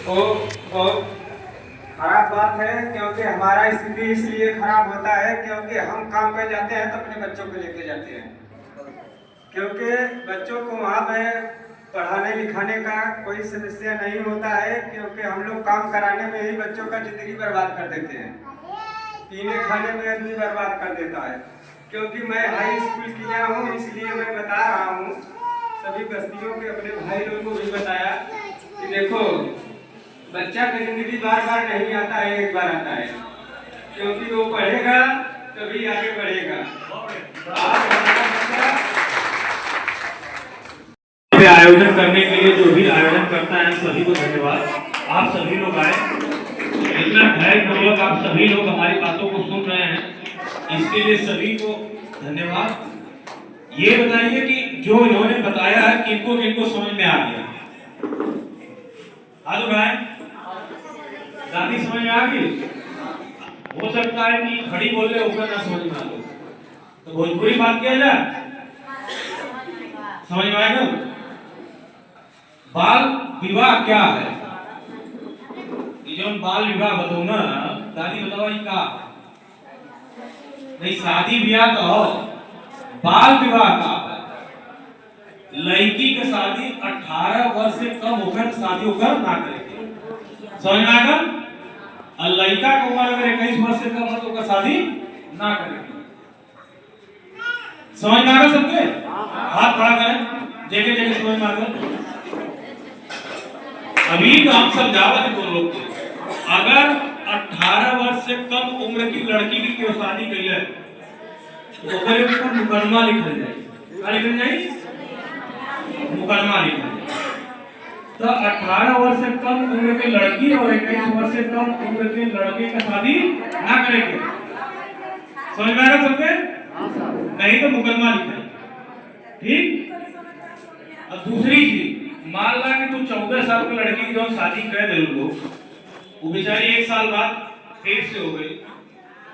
तो बहुत खराब बात है, क्योंकि हमारा स्थिति इसलिए खराब होता है क्योंकि हम काम पे जाते हैं तो अपने बच्चों को लेके जाते हैं, क्योंकि बच्चों को वहाँ पे पढ़ाने लिखाने का कोई समस्या नहीं होता है, क्योंकि हम लोग काम कराने में ही बच्चों का जिंदगी बर्बाद कर देते हैं। पीने खाने में आदमी बर्बाद कर देता है। क्योंकि मैं हाई स्कूल किया हूँ, इसलिए मैं बता रहा हूँ सभी बस्तियों के अपने भाई लोगों को भी बताया कि देखो, बच्चा की जिंदगी बार बार नहीं आता है, एक बार आता है, क्योंकि वो पढ़ेगा तभी आगे बढ़ेगा। आयोजन करने के लिए जो भी आयोजन करता है सभी को धन्यवाद। आप सभी लोग आए, इतना धैर्यपूर्वक आप सभी लोग हमारी बातों को सुन रहे हैं, इसके लिए सभी को धन्यवाद। ये बताइए कि जो इन्होंने बताया है किनको किनको समझ में आ गया? हाथ उठाएं। दादी समझ में आ गई? हो सकता है कि खड़ी बोल रहे होगा ना समझ में आ गई, तो भोजपुरी बात किया जाए, समझ में आएगा? बाल विवाह क्या है? जो बाल विवाह बताओ ना, दादी बताओ ये का नहीं, शादी ब्याह तो हो, बाल विवाह का लड़की के शादी 18 वर्ष से कम होकर शादी होकर ना करेगी, समझ में आएगा? और लड़का की उम्र अगर 21 वर्ष से कम हो तो उसका शादी ना करेगी। समझ में आएगा सबके? हाथ खड़ा करें, देखे देखे समझ में आएगा। अभी तो हम समझावा थे दोनों लोग, अगर 18 वर्ष से कम उम्र की लड़की की क्यों शादी कही है तो ओकरे ऊपर मुकदमा लिखल जाए। क्या लिखल जाए? मुकदमा लिखल जाए। तो 18 वर्ष से कम उम्र की लड़की और 21 वर्ष से कम उम्र के लड़के का शादी ना करेंगे। समझ में आ रहा सबके? नहीं तो मुकदमा लिखेंगे, ठीक? और दूसरी चीज, मान ला कि तू 14 साल की लड़की की जो शादी कर दे लोग, वो बेचारी 1 साल बाद फिर से हो गई।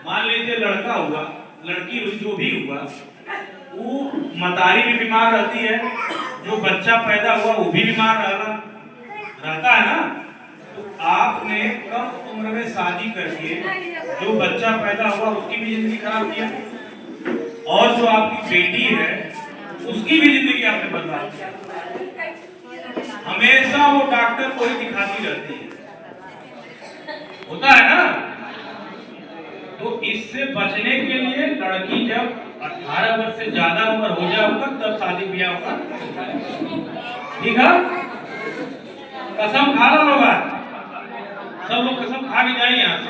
मान लीजिए लड़का हुआ, लड़की हुई, जो भी हुआ, वो मतारी भी बीमार रहती है, जो बच्चा पैदा हुआ वो भी बीमार रहता है ना। तो आपने कम उम्र में शादी करके जो बच्चा पैदा हुआ उसकी भी जिंदगी खराब किया, और जो आपकी बेटी है उसकी भी जिंदगी आपने बर्बाद किया। हमेशा वो डॉक्टर को ही दिखाती रहती है, होता है ना? तो इससे बचने के लिए लड़की जब 18 वर्ष से ज्यादा उम्र हो जाएगा तब शादी ब्याह होगा, ठीक है? कसम खा लो लोग, सब लोग कसम खा के जाइए यहाँ से,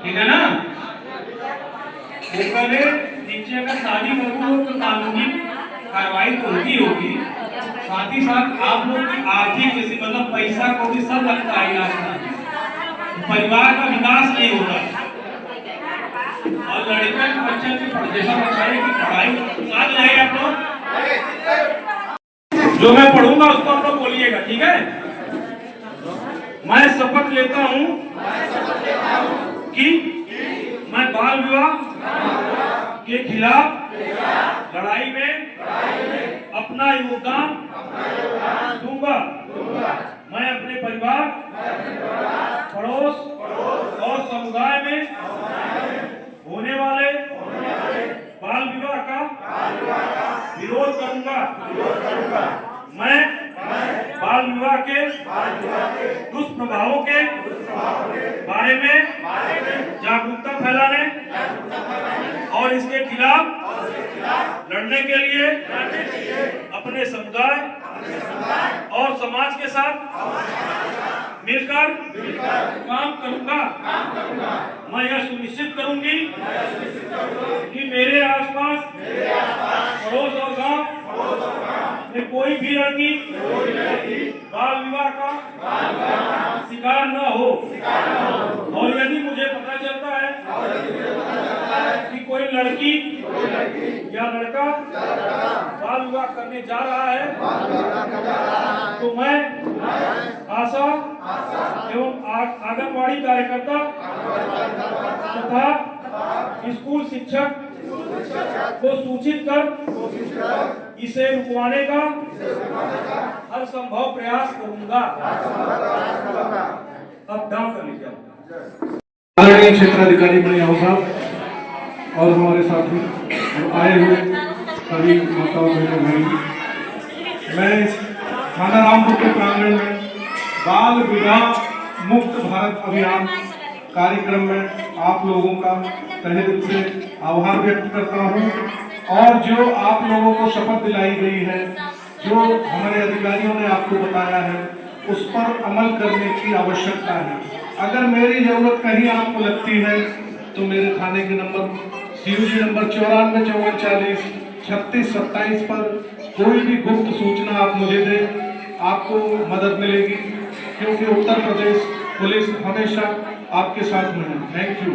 ठीक है ना? ऊपर नीचे अगर शादी करूँ तो कानूनी कार्रवाई तो होती होगी, साथ ही साथ आप लोग की आर्थिक जैसे मतलब पैसा को भी सब लगता है इलाज में, परिवार का विकास नहीं होता। और लड़का के बच्चे की जैसा बताइए कि पढ़ाई साथ जाएगा आप लोग, जो मैं पढ़ूंगा उसको आप लोग बोलिएगा, ठीक है? मैं शपथ लेता हूँ कि मैं बाल विवाह के खिलाफ लड़ाई में अपना योगदान दूंगा। मैं अपने परिवार, पड़ोस और समुदाय में होने वाले बाल विवाह का विरोध करूंगा। मैं बाल विवाह के दुष्प्रभावों के बारे में जागरूकता फैलाने और इसके खिलाफ लड़ने के लिए अपने समुदाय और समाज के साथ मिलकर काम करूंगा। मैं यह सुनिश्चित करूंगी कि मेरे आसपास पड़ोस और गांव में कोई भी लड़की बाल विवाह का शिकार न हो। और यदि मुझे पता चलता है कि कोई लड़की या लड़का बाल विवाह करने जा रहा है तो मैं आशा एवं आंगनवाड़ी कार्यकर्ता तथा स्कूल शिक्षक को सूचित कर इसे रुकवाने का हर संभव प्रयास करूंगा। अब डाउन कर लीजिए। क्षेत्राधिकारी बनियाव साहब और हमारे साथी आए हुए सभी माताओं बहनों भाई, मैं इस थाना रामपुर के प्रांगण में बाल विवाह मुक्त भारत अभियान कार्यक्रम में आप लोगों का तहे दिल से आभार व्यक्त करता हूं। और जो आप लोगों को शपथ दिलाई गई है, जो हमारे अधिकारियों ने आपको बताया है, उस पर अमल करने की आवश्यकता है। अगर मेरी जरूरत कहीं आपको लगती है तो मेरे थाने के नंबर CUG नंबर 94 36 27 पर कोई भी गुप्त सूचना आप मुझे दें, आपको मदद मिलेगी, क्योंकि उत्तर प्रदेश पुलिस हमेशा आपके साथ में है। Thank you.